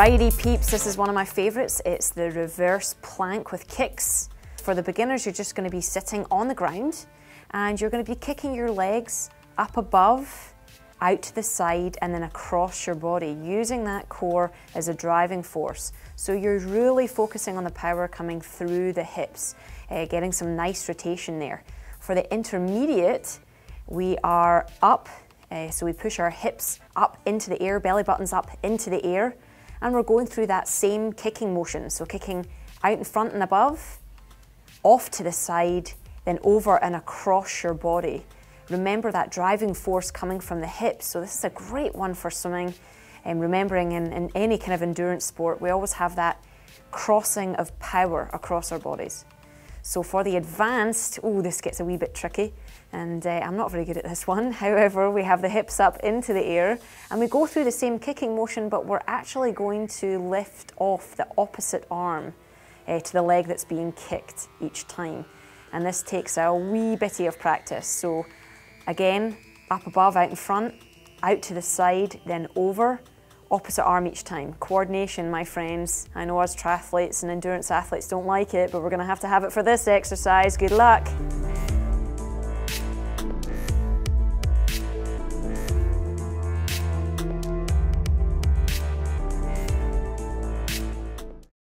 Alrighty peeps, this is one of my favourites. It's the reverse plank with kicks. For the beginners, you're just going to be sitting on the ground and you're going to be kicking your legs up above, out to the side and then across your body, using that core as a driving force. So you're really focusing on the power coming through the hips, getting some nice rotation there. For the intermediate, we are up, so we push our hips up into the air, belly buttons up into the air, and we're going through that same kicking motion. So kicking out in front and above, off to the side, then over and across your body. Remember that driving force coming from the hips. So this is a great one for swimming. And remembering in any kind of endurance sport, we always have that crossing of power across our bodies. So for the advanced, this gets a wee bit tricky, and I'm not very good at this one. However, we have the hips up into the air, and we go through the same kicking motion, but we're actually going to lift off the opposite arm to the leg that's being kicked each time. And this takes a wee bitty of practice. So again, up above, out in front, out to the side, then over, opposite arm each time. Coordination, my friends. I know us triathletes and endurance athletes don't like it, but we're going to have it for this exercise. Good luck.